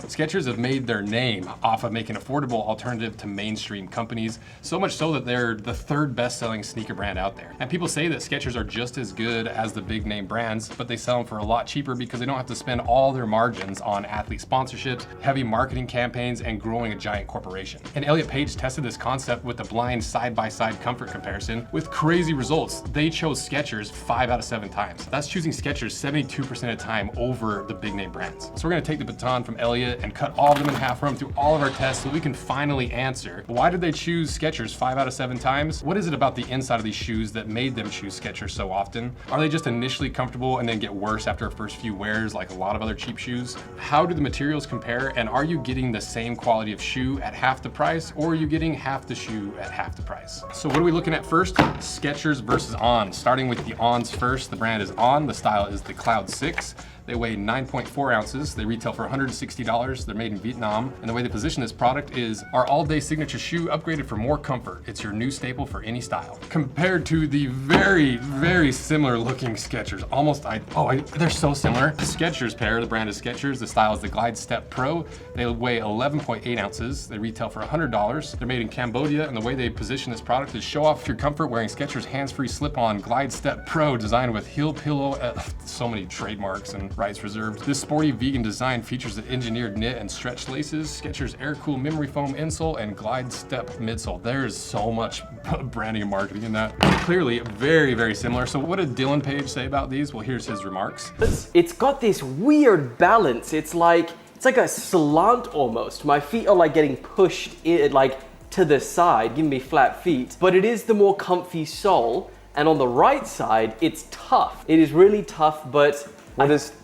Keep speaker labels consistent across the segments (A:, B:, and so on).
A: Skechers have made their name off of making affordable alternative to mainstream companies, so much so that they're the third best-selling sneaker brand out there. And people say that Skechers are just as good as the big name brands, but they sell them for a lot cheaper because they don't have to spend all their margins on athlete sponsorships, heavy marketing campaigns, and growing a giant corporation. And Elliot Page tested this concept with a blind side-by-side comfort comparison with crazy results. They chose Skechers 5 out of 7 times. That's choosing Skechers 72% of the time over the big name brands. So we're gonna take the baton from Elliot and cut all of them in half, run through all of our tests so we can finally answer, why did they choose Skechers 5 out of 7 times? What is it about the inside of these shoes that made them choose Skechers so often? Are they just initially comfortable and then get worse after a first few wears like a lot of other cheap shoes? How do the materials compare, and are you getting the same quality of shoe at half the price, or are you getting half the shoe at half the price? So what are we looking at first? Skechers versus On. Starting with the Ons first. The brand is On, the style is the Cloud 6. They weigh 9.4 ounces. They retail for $160. They're made in Vietnam. And the way they position this product is our all-day signature shoe upgraded for more comfort. It's your new staple for any style. Compared to the very, very similar looking Skechers. They're so similar. The Skechers pair, the brand is Skechers. The style is the Glide Step Pro. They weigh 11.8 ounces. They retail for $100. They're made in Cambodia. And the way they position this product is show off your comfort wearing Skechers hands-free slip-on Glide Step Pro designed with heel pillow, so many trademarks and rights reserved. This sporty vegan design features the engineered knit and stretch laces, Skechers Air Cool memory foam insole, and Glide Step midsole. There's so much branding and marketing in that. Clearly very, very similar. So what did Dylan Page say about these? Well, here's his remarks.
B: It's got this weird balance. It's like a slant almost. My feet are like getting pushed in, like to the side, giving me flat feet. But it is the more comfy sole. And on the right side, it's tough. It is really tough, but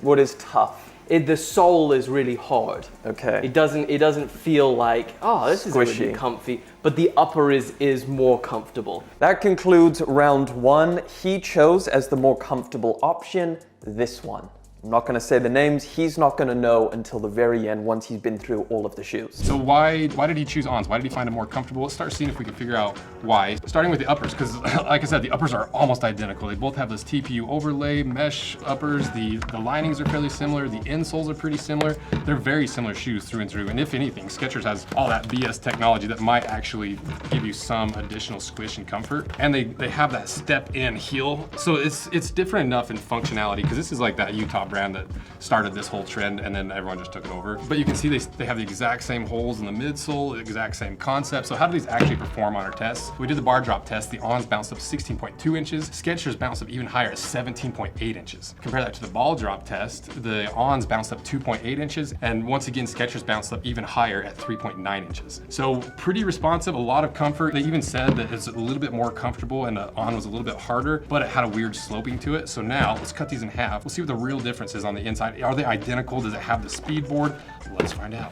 C: what is tough?
B: The sole is really hard.
C: Okay.
B: It doesn't feel like, oh, this is really comfy, but the upper is more comfortable.
C: That concludes round 1. He chose as the more comfortable option this one. I'm not gonna say the names. He's not gonna know until the very end once he's been through all of the shoes.
A: So why did he choose Ons? Why did he find it more comfortable? Let's start seeing if we can figure out why. Starting with the uppers, because like I said, the uppers are almost identical. They both have this TPU overlay, mesh uppers. The linings are fairly similar. The insoles are pretty similar. They're very similar shoes through and through. And if anything, Skechers has all that BS technology that might actually give you some additional squish and comfort. And they have that step-in heel. So it's different enough in functionality, because this is like that Utah brand that started this whole trend and then everyone just took it over. But you can see they have the exact same holes in the midsole, the exact same concept. So how do these actually perform on our tests? We did the bar drop test. The Ons bounced up 16.2 inches. Skechers bounced up even higher at 17.8 inches. Compare that to the ball drop test. The Ons bounced up 2.8 inches. And once again, Skechers bounced up even higher at 3.9 inches. So pretty responsive, a lot of comfort. They even said that it's a little bit more comfortable and the On was a little bit harder, but it had a weird sloping to it. So now let's cut these in half. We'll see what the real difference is on the inside. Are they identical? Does it have the speed board? Let's find out.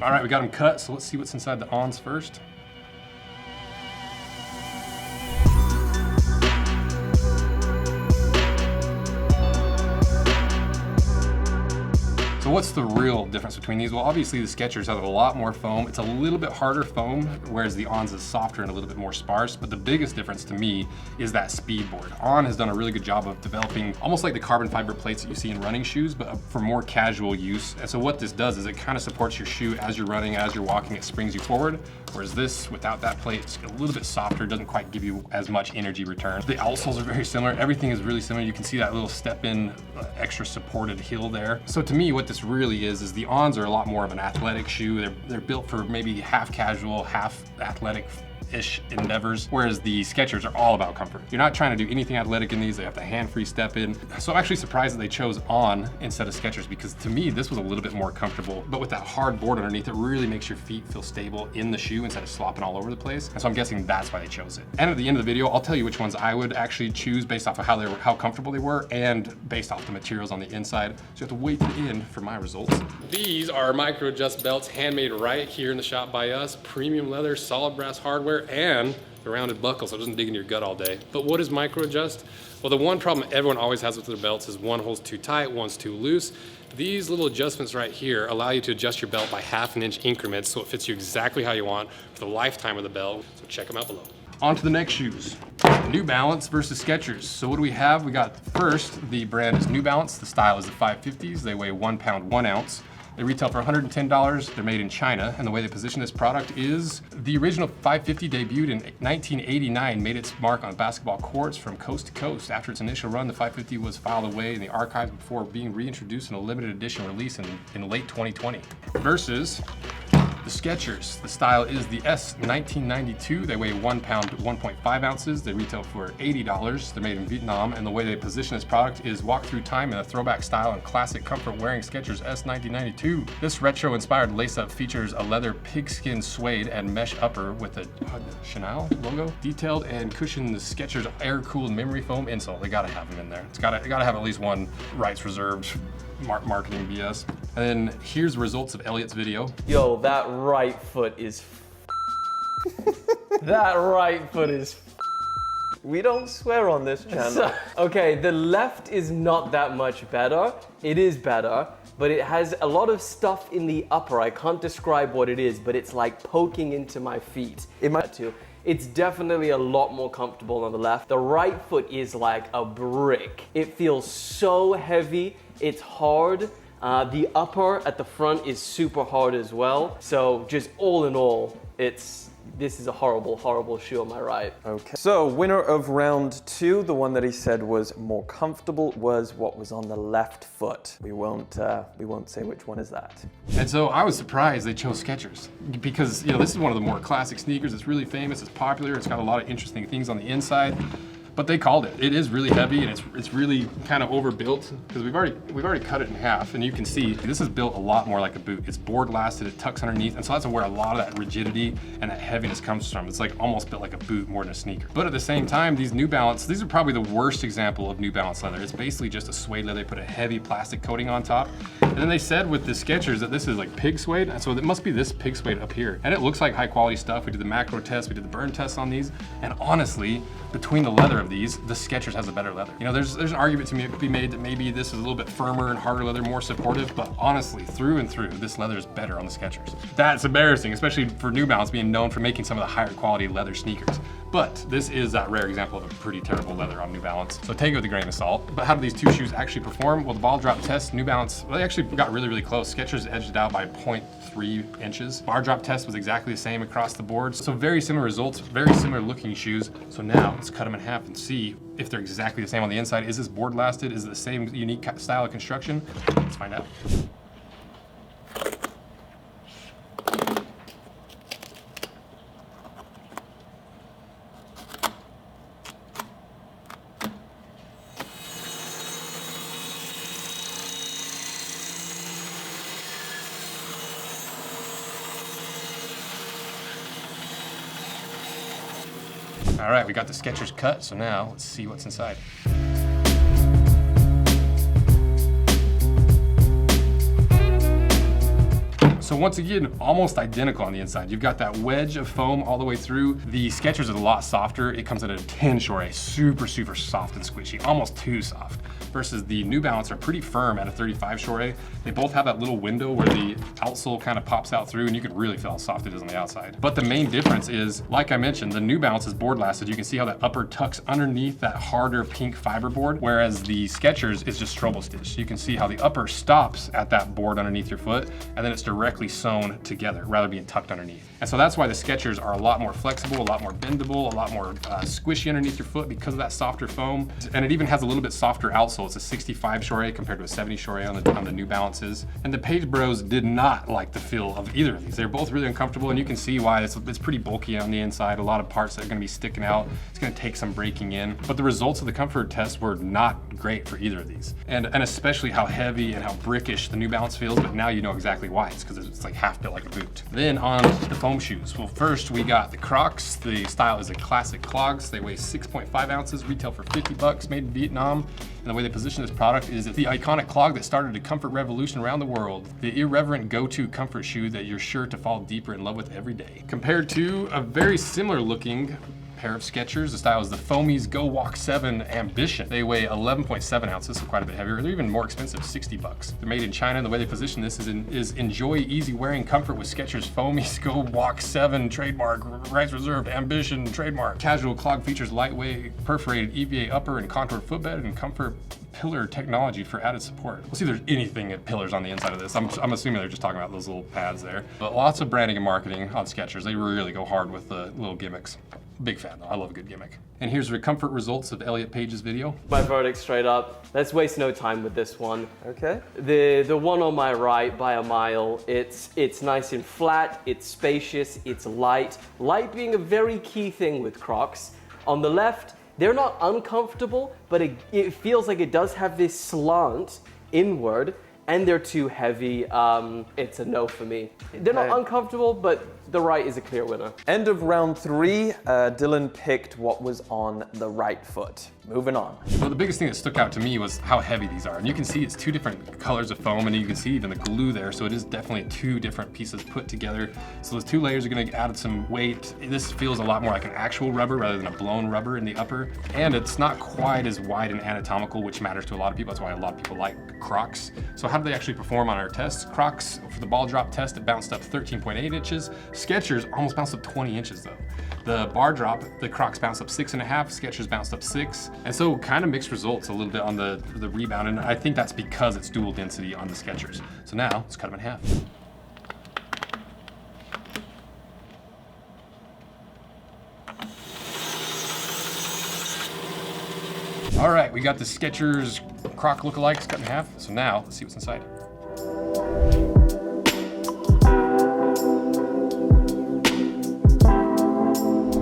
A: All right, we got them cut, so let's see what's inside the Ons first. So what's the real difference between these? Well, obviously the Skechers have a lot more foam. It's a little bit harder foam, whereas the Ons is softer and a little bit more sparse. But the biggest difference to me is that speed board. On has done a really good job of developing almost like the carbon fiber plates that you see in running shoes, but for more casual use. And so what this does is it kind of supports your shoe as you're running, as you're walking, it springs you forward. Whereas this, without that plate, it's a little bit softer, doesn't quite give you as much energy return. The outsoles are very similar. Everything is really similar. You can see that little step-in, extra supported heel there. So to me, what this really is the Ons are a lot more of an athletic shoe. They're built for maybe half casual, half athletic-ish endeavors, whereas the Skechers are all about comfort. You're not trying to do anything athletic in these. They have the hand-free step in. So I'm actually surprised that they chose On instead of Skechers, because to me, this was a little bit more comfortable, but with that hard board underneath, it really makes your feet feel stable in the shoe instead of slopping all over the place. And so I'm guessing that's why they chose it. And at the end of the video, I'll tell you which ones I would actually choose based off of how comfortable they were and based off the materials on the inside. So you have to wait to the end for my my results. These are micro adjust belts, handmade right here in the shop by us. Premium leather, solid brass hardware, and the rounded buckle so it doesn't dig in your gut all day. But what is micro adjust? Well, the one problem everyone always has with their belts is one hole's too tight, one's too loose. These little adjustments right here allow you to adjust your belt by 1/2 inch increments so it fits you exactly how you want for the lifetime of the belt. So check them out below. On to the next shoes. New Balance versus Skechers. So what do we have? We got first, the brand is New Balance. The style is the 550s. They weigh 1 pound, 1 ounce. They retail for $110. They're made in China, and the way they position this product is the original 550 debuted in 1989, made its mark on basketball courts from coast to coast. After its initial run, the 550 was filed away in the archives before being reintroduced in a limited edition release in late 2020. Versus the Skechers. The style is the S1992. They weigh 1 pound, 1.5 ounces. They retail for $80. They're made in Vietnam, and the way they position this product is walk through time in a throwback style and classic comfort wearing Skechers S1992. This retro-inspired lace-up features a leather pigskin suede and mesh upper with a Chanel logo. Detailed and cushioned the Skechers air-cooled memory foam insole. They gotta have them in there. It's gotta have at least one rights reserved marketing BS. And then here's the results of Elliot's video.
B: Yo, that right foot is that right foot is
C: We don't swear on this channel.
B: okay, the left is not that much better. It is better, but it has a lot of stuff in the upper. I can't describe what it is, but it's like poking into my feet. It's definitely a lot more comfortable on the left. The right foot is like a brick. It feels so heavy, it's hard. The upper at the front is super hard as well. So just all in all, this is a horrible, horrible shoe on my right.
C: Okay. So winner of round 2, the one that he said was more comfortable, was what was on the left foot. We won't say which one is that.
A: And so I was surprised they chose Skechers because this is one of the more classic sneakers. It's really famous, it's popular, it's got a lot of interesting things on the inside. But they called it. It is really heavy and it's really kind of overbuilt because we've already cut it in half, and you can see this is built a lot more like a boot. It's board lasted, it tucks underneath, and so that's where a lot of that rigidity and that heaviness comes from. It's like almost built like a boot more than a sneaker. But at the same time, these New Balance, these are probably the worst example of New Balance leather. It's basically just a suede leather. They put a heavy plastic coating on top. And then they said with the Skechers that this is like pig suede, and so it must be this pig suede up here. And it looks like high quality stuff. We did the macro test, we did the burn test on these, and honestly, between the leather of these, the Skechers has a better leather. There's an argument to be made that maybe this is a little bit firmer and harder leather, more supportive, but honestly, through and through, this leather is better on the Skechers. That's embarrassing, especially for New Balance being known for making some of the higher quality leather sneakers. But this is that rare example of a pretty terrible leather on New Balance. So take it with a grain of salt. But how do these two shoes actually perform? Well, the ball drop test, New Balance, well, they actually got really, really close. Skechers edged it out by 0.3 inches. Bar drop test was exactly the same across the board. So very similar results, very similar looking shoes. So now let's cut them in half and see if they're exactly the same on the inside. Is this board lasted? Is it the same unique style of construction? Let's find out. All right, we got the Skechers cut, so now let's see what's inside. So once again, almost identical on the inside. You've got that wedge of foam all the way through. The Skechers is a lot softer. It comes at a 10 Shore, super, super soft and squishy, almost too soft. Versus the New Balance are pretty firm at a 35 Shore. They both have that little window where the outsole kind of pops out through and you can really feel how soft it is on the outside. But the main difference is, like I mentioned, the New Balance is board lasted. You can see how that upper tucks underneath that harder pink fiber board, whereas the Skechers is just strobo stitch. You can see how the upper stops at that board underneath your foot, and then it's directly sewn together rather than being tucked underneath. And so that's why the Skechers are a lot more flexible, a lot more bendable, a lot more squishy underneath your foot because of that softer foam. And it even has a little bit softer outsole. It's a 65 Shore compared to a 70 Shore on the New Balances. And the Page Bros did not like the feel of either of these. They're both really uncomfortable, and you can see why. It's pretty bulky on the inside. A lot of parts that are gonna be sticking out. It's gonna take some breaking in. But the results of the comfort test were not great for either of these. And especially how heavy and how brickish the New Balance feels, but now you know exactly why. It's because it's like half built like a boot. Then on the foam shoes. Well, first we got the Crocs. The style is a classic clogs. They weigh 6.5 ounces, retail for $50, made in Vietnam. And the way they position this product is the iconic clog that started a comfort revolution around the world. The irreverent go-to comfort shoe that you're sure to fall deeper in love with every day. Compared to a very similar looking pair of Skechers. The style is the Foamies Go Walk 7 Ambition. They weigh 11.7 ounces, so quite a bit heavier. They're even more expensive, 60 bucks. They're made in China, and the way they position this is enjoy easy wearing comfort with Skechers Foamies Go Walk 7 trademark, rights reserved, Ambition trademark. Casual clog features lightweight perforated EVA upper and contoured footbed and comfort pillar technology for added support. We'll see if there's anything at pillars on the inside of this. I'm assuming they're just talking about those little pads there. But lots of branding and marketing on Skechers. They really go hard with the little gimmicks. Big fan though, I love a good gimmick. And here's the comfort results of Elliot Page's video.
B: My verdict straight up, let's waste no time with this one.
C: Okay.
B: The one on my right by a mile, it's nice and flat, it's spacious, it's light. Light being a very key thing with Crocs. On the left, they're not uncomfortable, but it feels like it does have this slant inward, and they're too heavy. It's a no for me. They're not uncomfortable, but the right is a clear winner.
C: End of round 3, Dylan picked what was on the right foot. Moving on.
A: So the biggest thing that stuck out to me was how heavy these are. And you can see it's 2 different colors of foam, and you can see even the glue there. So it is definitely 2 different pieces put together. So those 2 layers are gonna add some weight. This feels a lot more like an actual rubber rather than a blown rubber in the upper. And it's not quite as wide and anatomical, which matters to a lot of people. That's why a lot of people like Crocs. So how did they actually perform on our tests? Crocs, for the ball drop test, it bounced up 13.8 inches. Skechers almost bounced up 20 inches though. The bar drop, the Crocs bounced up 6.5, Skechers bounced up 6. And so kind of mixed results a little bit on the rebound, and I think that's because it's dual density on the Skechers. So now let's cut them in half. All right, we got the Skechers Croc lookalikes cut in half. So now let's see what's inside.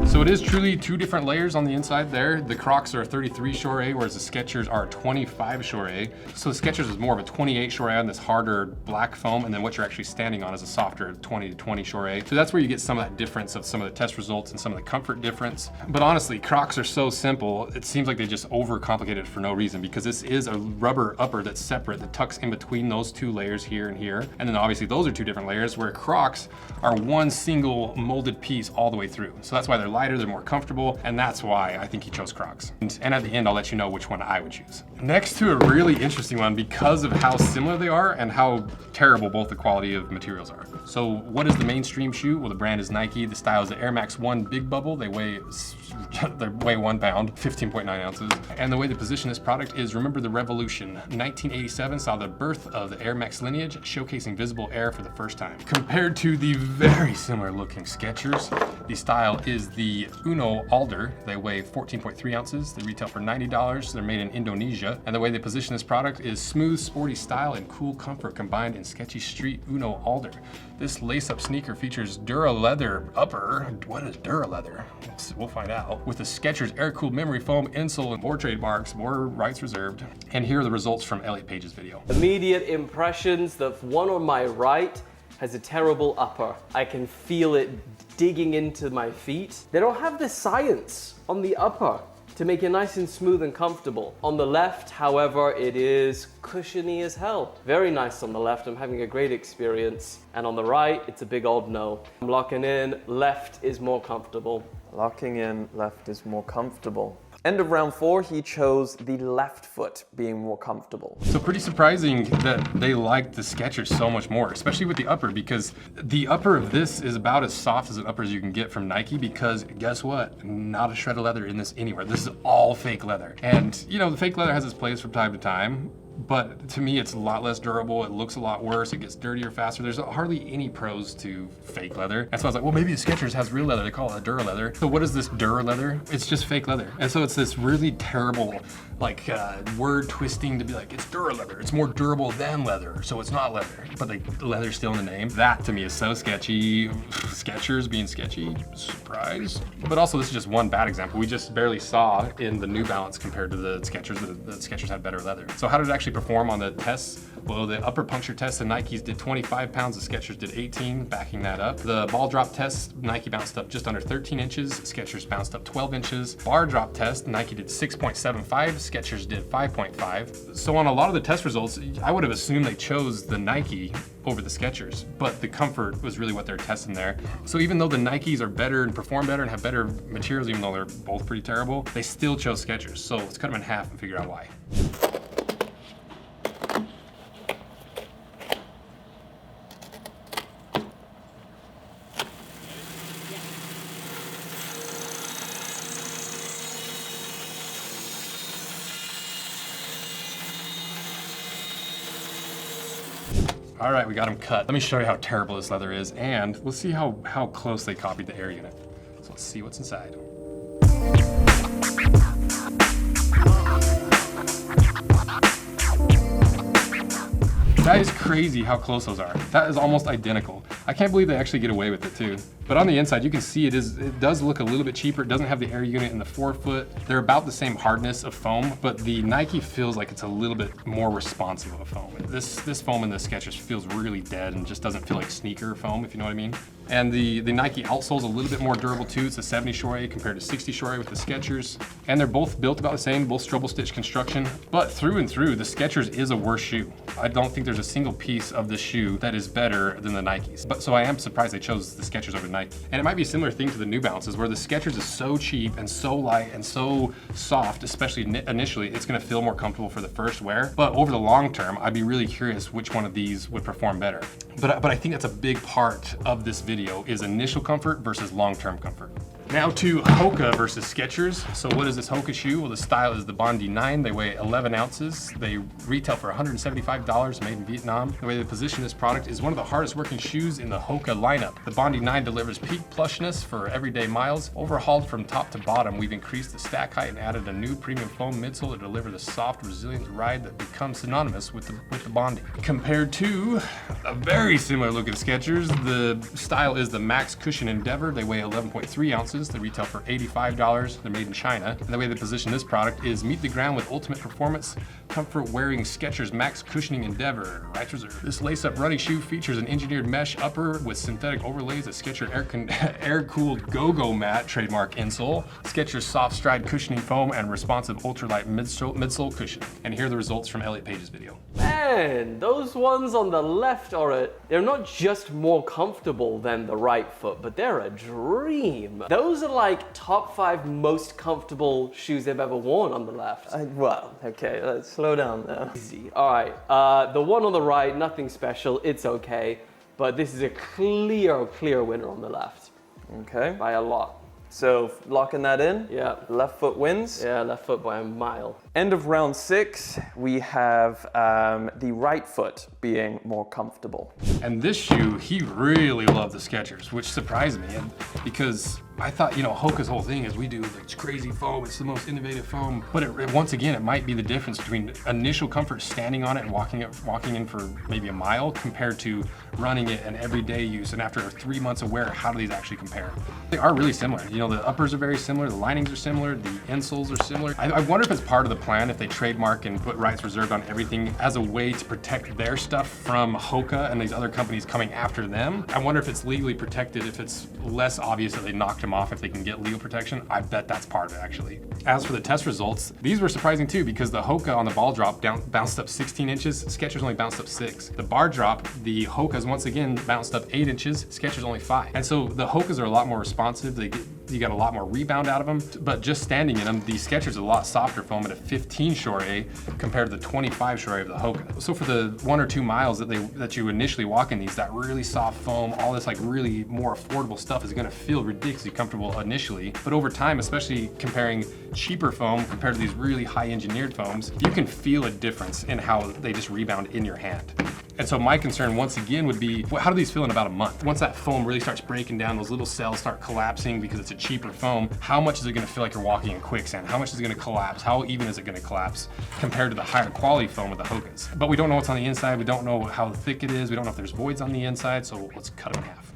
A: So it is truly 2 different layers on the inside there. The Crocs are a 33 Shore, whereas the Skechers are a 25 Shore. So the Skechers is more of a 28 Shore on this harder black foam, and then what you're actually standing on is a softer 20 to 20 Shore. So that's where you get some of that difference of some of the test results and some of the comfort difference. But honestly, Crocs are so simple, it seems like they just overcomplicated it for no reason, because this is a rubber upper that's separate, that tucks in between those 2 layers here and here. And then obviously those are 2 different layers, where Crocs are one single molded piece all the way through. So that's why they're lighter, they're more comfortable, and that's why I think he chose Crocs. And at the end, I'll let you know which one I would choose. Next to a really interesting one because of how similar they are and how terrible both the quality of materials are. So what is the mainstream shoe? Well, the brand is Nike. The style is the Air Max 1 Big Bubble. They weigh 1 pound, 15.9 ounces. And the way they position this product is remember the revolution. 1987 saw the birth of the Air Max lineage, showcasing visible air for the first time. Compared to the very similar looking Skechers, the style is the Uno Alder. They weigh 14.3 ounces. They retail for $90. They're made in Indonesia. And the way they position this product is smooth, sporty style and cool comfort combined in sketchy street Uno Alder. This lace-up sneaker features Duraleather upper. What is Duraleather? We'll find out. With the Skechers air-cooled memory foam insole and more trademarks, more rights reserved. And here are the results from Elliot Page's video.
B: Immediate impressions, the one on my right has a terrible upper. I can feel it digging into my feet. They don't have the science on the upper to make it nice and smooth and comfortable. On the left, however, it is cushiony as hell. Very nice on the left, I'm having a great experience. And on the right, it's a big old no. I'm locking in, left is more comfortable.
C: Locking in, left is more comfortable. End of round 4, he chose the left foot being more comfortable.
A: So pretty surprising that they liked the Skechers so much more, especially with the upper, because the upper of this is about as soft as an upper as you can get from Nike, because guess what? Not a shred of leather in this anywhere. This is all fake leather. And you know, the fake leather has its place from time to time, but to me, it's a lot less durable. It looks a lot worse. It gets dirtier faster. There's hardly any pros to fake leather. And so I was like, well, maybe the Skechers has real leather. They call it a Duraleather. So what is this Duraleather? It's just fake leather. And so it's this really terrible, like word twisting to be like, it's Duraleather. It's more durable than leather, so it's not leather. But the leather's still in the name. That to me is so sketchy. Skechers being sketchy, surprise. But also this is just one bad example. We just barely saw in the New Balance compared to the Skechers, the Skechers had better leather. So how did it actually perform on the tests? Well, the upper puncture test, the Nikes did 25 pounds, the Skechers did 18, backing that up. The ball drop test, Nike bounced up just under 13 inches, Skechers bounced up 12 inches. Bar drop test, Nike did 6.75, Skechers did 5.5. So on a lot of the test results, I would have assumed they chose the Nike over the Skechers, but the comfort was really what they're testing there. So even though the Nikes are better and perform better and have better materials, even though they're both pretty terrible, they still chose Skechers. So let's cut them in half and figure out why. All right, we got them cut. Let me show you how terrible this leather is, and let's see how close they copied the air unit. So let's see what's inside. That is crazy how close those are. That is almost identical. I can't believe they actually get away with it too. But on the inside, you can see it does look a little bit cheaper. It doesn't have the air unit in the forefoot. They're about the same hardness of foam, but the Nike feels like it's a little bit more responsive of a foam. This foam in the Skechers feels really dead and just doesn't feel like sneaker foam, if you know what I mean. And the Nike outsole's a little bit more durable too. It's a 70 Shore compared to 60 Shore with the Skechers. And they're both built about the same, both strobel stitch construction. But through and through, the Skechers is a worse shoe. I don't think there's a single piece of the shoe that is better than the Nikes. But so I am surprised they chose the Skechers over Nike. And it might be a similar thing to the New Balances, where the Skechers is so cheap and so light and so soft, especially initially, it's gonna feel more comfortable for the first wear. But over the long term, I'd be really curious which one of these would perform better. But I think that's a big part of this video is initial comfort versus long-term comfort. Now to Hoka versus Skechers. So what is this Hoka shoe? Well, the style is the Bondi 9. They weigh 11 ounces. They retail for $175, made in Vietnam. The way they position this product is one of the hardest working shoes in the Hoka lineup. The Bondi 9 delivers peak plushness for everyday miles. Overhauled from top to bottom, we've increased the stack height and added a new premium foam midsole to deliver the soft, resilient ride that becomes synonymous with the Bondi. Compared to a very similar looking Skechers, the style is the Max Cushion Endeavor. They weigh 11.3 ounces. They retail for $85. They're made in China. And the way they position this product is meet the ground with ultimate performance, comfort wearing Skechers Max Cushioning Endeavor, Rights Reserved. This lace-up running shoe features an engineered mesh upper with synthetic overlays, a Skechers air-cooled Go-Go mat trademark insole, Skechers soft stride cushioning foam, and responsive ultralight midsole cushion. And here are the results from Elliot Page's video.
B: Man, those ones on the left they're not just more comfortable than the right foot, but they're a dream. Those are like top 5 most comfortable shoes they've ever worn on the left.
C: Well, okay, let's slow down there.
B: Easy. All right, the one on the right, nothing special, it's okay, but this is a clear winner on the left.
C: Okay.
B: By a lot.
C: So locking that in?
B: Yeah.
C: Left foot wins?
B: Yeah, left foot by a mile.
C: End of round 6, we have the right foot being more comfortable.
A: And this shoe, he really loved the Skechers, which surprised me, and because I thought, you know, Hoka's whole thing is we do this crazy foam, it's the most innovative foam. But once again, it might be the difference between initial comfort standing on it and walking in for maybe a mile compared to running it and everyday use. And after 3 months of wear, how do these actually compare? They are really similar. You know, the uppers are very similar, the linings are similar, the insoles are similar. I wonder if it's part of the plan if they trademark and put rights reserved on everything as a way to protect their stuff from Hoka and these other companies coming after them. I wonder if it's legally protected, if it's less obvious that they knocked them off, if they can get legal protection. I bet that's part of it, actually. As for the test results, these were surprising too, because the Hoka on the ball drop bounced up 16 inches, Skechers only bounced up 6. The bar drop, the Hokas once again bounced up 8 inches, Skechers only 5. And so the Hokas are a lot more responsive. You got a lot more rebound out of them, but just standing in them, the Skechers are a lot softer foam at a 15 Shore compared to the 25 Shore of the Hoka. So for the 1 or 2 miles that you initially walk in these, that really soft foam, all this like really more affordable stuff is gonna feel ridiculously comfortable initially, but over time, especially comparing cheaper foam compared to these really high engineered foams, you can feel a difference in how they just rebound in your hand. And so my concern once again would be, how do these feel in about a month? Once that foam really starts breaking down, those little cells start collapsing because it's a cheaper foam, how much is it gonna feel like you're walking in quicksand? How much is it gonna collapse? How even is it gonna collapse compared to the higher quality foam of the Hokas? But we don't know what's on the inside. We don't know how thick it is. We don't know if there's voids on the inside, so let's cut them in half.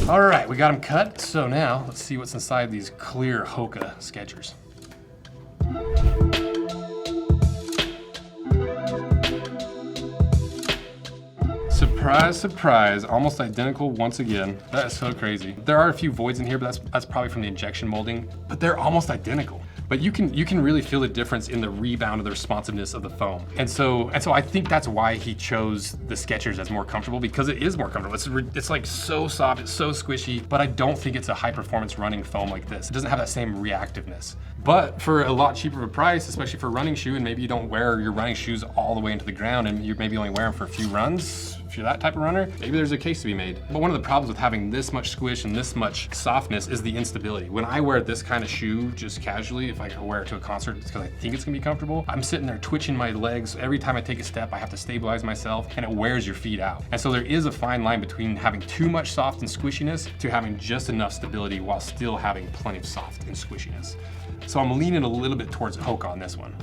A: All right, we got them cut. So now let's see what's inside these clear Hoka Skechers. Surprise, surprise, almost identical once again. That is so crazy. There are a few voids in here, but that's probably from the injection molding, but they're almost identical. But you can really feel the difference in the rebound of the responsiveness of the foam. And so I think that's why he chose the Skechers as more comfortable, because it is more comfortable. It's like so soft, it's so squishy, but I don't think it's a high performance running foam like this. It doesn't have that same reactiveness. But for a lot cheaper of a price, especially for a running shoe, and maybe you don't wear your running shoes all the way into the ground and you maybe only wear them for a few runs, if you're that type of runner, maybe there's a case to be made. But one of the problems with having this much squish and this much softness is the instability. When I wear this kind of shoe just casually, if I wear it to a concert, it's because I think it's gonna be comfortable, I'm sitting there twitching my legs. Every time I take a step, I have to stabilize myself, and it wears your feet out. And so there is a fine line between having too much soft and squishiness to having just enough stability while still having plenty of soft and squishiness. So I'm leaning a little bit towards Hoka on this one.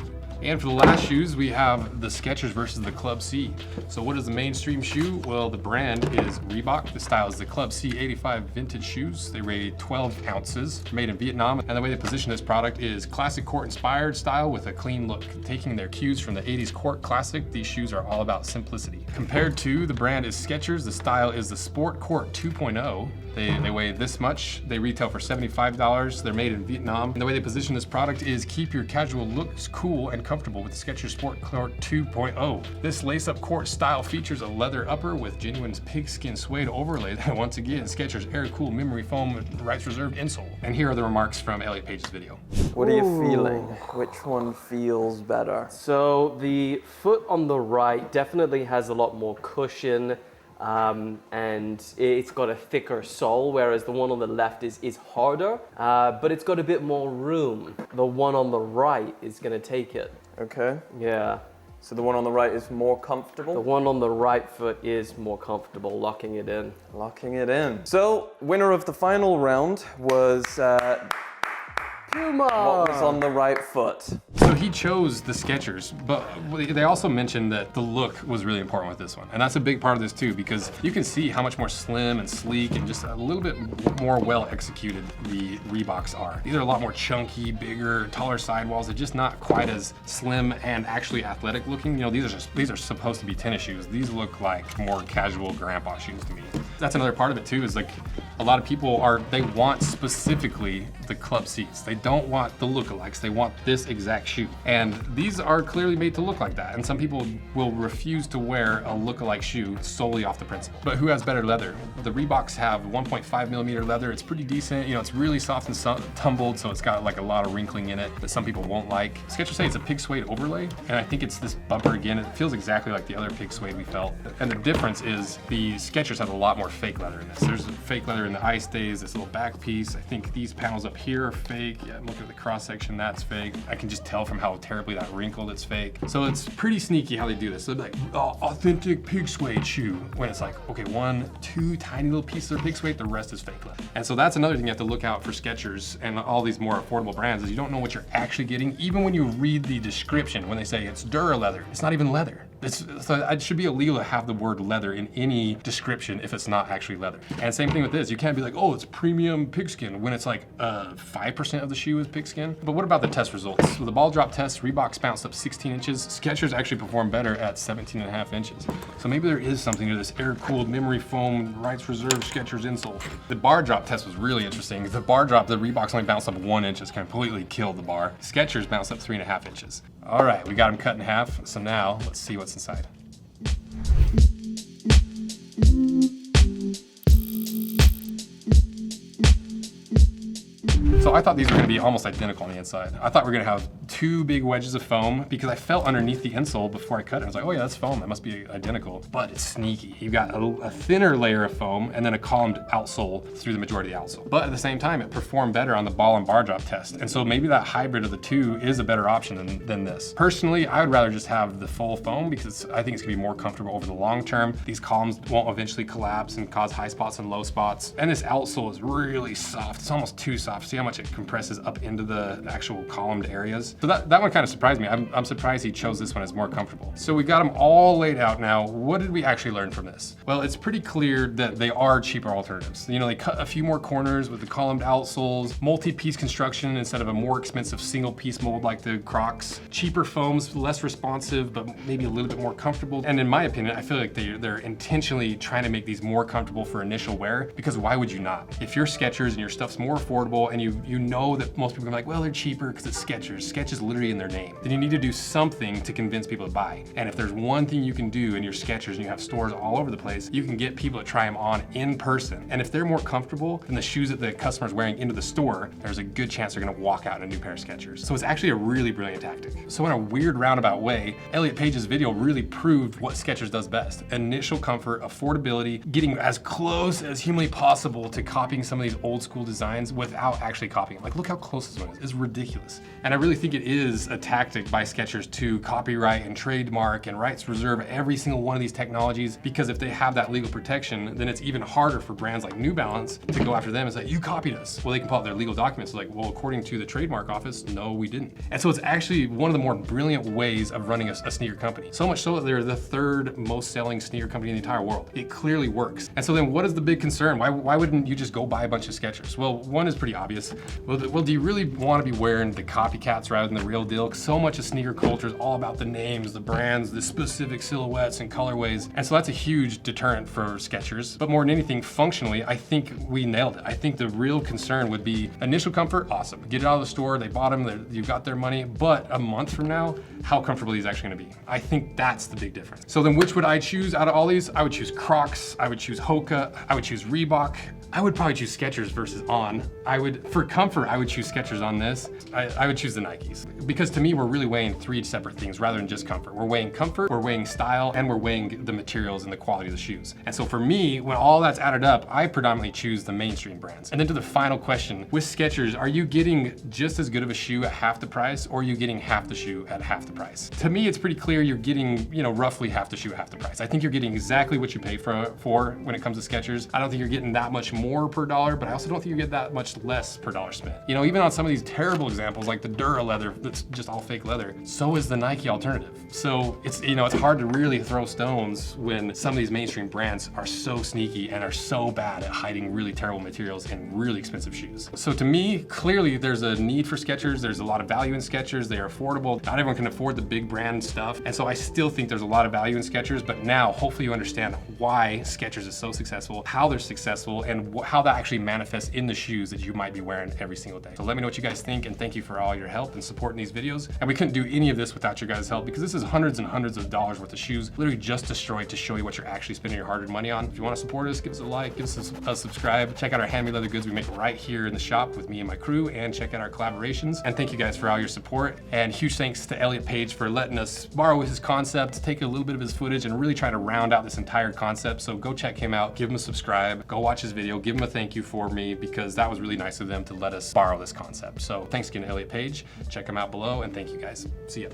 A: And for the last shoes, we have the Skechers versus the Club C. So what is the mainstream shoe? Well, the brand is Reebok. The style is the Club C 85 vintage shoes. They weigh 12 ounces, made in Vietnam. And the way they position this product is classic court inspired style with a clean look. Taking their cues from the 80s court classic, these shoes are all about simplicity. Compared to the brand is Skechers, the style is the Sport Court 2.0. They weigh this much. They retail for $75. They're made in Vietnam. And the way they position this product is keep your casual looks cool and comfortable with the Skechers Sport Court 2.0. This lace-up court style features a leather upper with genuine pigskin suede overlay. And once again, Skechers Air Cool Memory Foam Rights Reserved insole. And here are the remarks from Elliot Page's video.
C: What are you feeling? Which one feels better?
B: So the foot on the right definitely has a lot more cushion. And it's got a thicker sole, whereas the one on the left is harder, but it's got a bit more room. The one on the right is gonna take it.
C: Okay.
B: Yeah.
C: So the one on the right is more comfortable?
B: The one on the right foot is more comfortable, locking it in.
C: Locking it in. So, winner of the final round was
B: Puma!
C: what was on the right foot?
A: So he chose the Skechers, but they also mentioned that the look was really important with this one. And that's a big part of this too, because you can see how much more slim and sleek and just a little bit more well executed the Reeboks are. These are a lot more chunky, bigger, taller sidewalls. They're just not quite as slim and actually athletic looking. You know, these are supposed to be tennis shoes. These look like more casual grandpa shoes to me. That's another part of it too, is like a lot of people they want specifically the Club Cs. They don't want the lookalikes. They want this exact shoe. And these are clearly made to look like that. And some people will refuse to wear a lookalike shoe solely off the principle. But who has better leather? The Reeboks have 1.5 millimeter leather. It's pretty decent. You know, it's really soft and tumbled, so it's got like a lot of wrinkling in it that some people won't like. Skechers say it's a pig suede overlay, and I think it's this bumper again. It feels exactly like the other pig suede we felt. And the difference is the Skechers have a lot more fake leather in this. There's fake leather in the eye stays, this little back piece. I think these panels up here are fake. Yeah, look at the cross section, that's fake. I can just tell from how terribly that wrinkled it's fake. So it's pretty sneaky how they do this. So they're like, oh, authentic pig suede shoe. When it's like, okay, 1, 2 tiny little pieces are pig suede, the rest is fake leather. And so that's another thing you have to look out for Skechers and all these more affordable brands is you don't know what you're actually getting. Even when you read the description, when they say it's Duraleather, it's not even leather. So it should be illegal to have the word leather in any description if it's not actually leather. And same thing with this. You can't be like, oh, it's premium pigskin when it's like 5% of the shoe is pigskin. But what about the test results? So the ball drop test, Reebok's bounced up 16 inches. Skechers actually performed better at 17.5 inches. So maybe there is something to this air-cooled memory foam rights reserved Skechers insole. The bar drop test was really interesting. The bar drop, the Reeboks only bounced up 1 inch. It's completely killed the bar. Skechers bounced up 3.5 inches. All right, we got them cut in half. So now let's see what's inside. So I thought these were gonna be almost identical on the inside. I thought we were gonna have 2 big wedges of foam because I felt underneath the insole before I cut it. I was like, oh yeah, that's foam, that must be identical. But it's sneaky. You've got a thinner layer of foam and then a columned outsole through the majority of the outsole. But at the same time, it performed better on the ball and bar drop test. And so maybe that hybrid of the two is a better option than this. Personally, I would rather just have the full foam because I think it's gonna be more comfortable over the long term. These columns won't eventually collapse and cause high spots and low spots. And this outsole is really soft. It's almost too soft. See how much it compresses up into the actual columned areas. So that one kind of surprised me. I'm surprised he chose this one as more comfortable. So we got them all laid out now. What did we actually learn from this? Well, it's pretty clear that they are cheaper alternatives. You know, they cut a few more corners with the columned outsoles, multi-piece construction instead of a more expensive single piece mold like the Crocs, cheaper foams, less responsive, but maybe a little bit more comfortable. And in my opinion, I feel like they're intentionally trying to make these more comfortable for initial wear, because why would you not? If you're Skechers and your stuff's more affordable and you know that most people are like, well, they're cheaper because it's Skechers. Skech is literally in their name. Then you need to do something to convince people to buy. And if there's one thing you can do in your Skechers, and you have stores all over the place, you can get people to try them on in person. And if they're more comfortable than the shoes that the customer's wearing into the store, there's a good chance they're gonna walk out in a new pair of Skechers. So it's actually a really brilliant tactic. So in a weird roundabout way, Elliot Page's video really proved what Skechers does best. Initial comfort, affordability, getting as close as humanly possible to copying some of these old school designs without actually copying them. Like, look how close this one is. It's ridiculous. And I really think it is a tactic by Skechers to copyright and trademark and rights reserve every single one of these technologies, because if they have that legal protection, then it's even harder for brands like New Balance to go after them and say, you copied us. Well, they can pull out their legal documents like, well, according to the trademark office, no, we didn't. And so it's actually one of the more brilliant ways of running a sneaker company. So much so that they're the third most selling sneaker company in the entire world. It clearly works. And so then what is the big concern? Why wouldn't you just go buy a bunch of Skechers? Well, one is pretty obvious. Well, do you really want to be wearing the copycats rather than the real deal? So much of sneaker culture is all about the names, the brands, the specific silhouettes and colorways. And so that's a huge deterrent for Skechers. But more than anything, functionally, I think we nailed it. I think the real concern would be initial comfort, awesome. Get it out of the store, they bought them, you got their money. But a month from now, how comfortable are these actually gonna be? I think that's the big difference. So then which would I choose out of all these? I would choose Crocs, I would choose Hoka, I would choose Reebok. I would probably choose Skechers versus On. For comfort, I would choose Skechers on this. I would choose the Nikes. Because to me, we're really weighing three separate things rather than just comfort. We're weighing comfort, we're weighing style, and we're weighing the materials and the quality of the shoes. And so for me, when all that's added up, I predominantly choose the mainstream brands. And then to the final question, with Skechers, are you getting just as good of a shoe at half the price, or are you getting half the shoe at half the price? To me, it's pretty clear you're getting, roughly half the shoe at half the price. I think you're getting exactly what you paid for when it comes to Skechers. I don't think you're getting that much more per dollar, but I also don't think you get that much less per dollar spent. Even on some of these terrible examples like the Duraleather, that's just all fake leather, so is the Nike alternative. So it's hard to really throw stones when some of these mainstream brands are so sneaky and are so bad at hiding really terrible materials in really expensive shoes. So to me, clearly there's a need for Skechers. There's a lot of value in Skechers. They are affordable. Not everyone can afford the big brand stuff. And so I still think there's a lot of value in Skechers, but now hopefully you understand why Skechers is so successful, how they're successful, and how that actually manifests in the shoes that you might be wearing every single day. So let me know what you guys think, and thank you for all your help and support in these videos. And we couldn't do any of this without your guys' help, because this is hundreds and hundreds of dollars worth of shoes, literally just destroyed to show you what you're actually spending your hard-earned money on. If you want to support us, give us a like, give us a subscribe, check out our handmade leather goods we make right here in the shop with me and my crew, and check out our collaborations. And thank you guys for all your support. And huge thanks to Elliot Page for letting us borrow his concept, take a little bit of his footage, and really try to round out this entire concept. So go check him out, give him a subscribe, go watch his video, give him a thank you for me, because that was really nice of them to let us borrow this concept. So thanks again to Elliot Page. Check him out below, and thank you guys. See ya.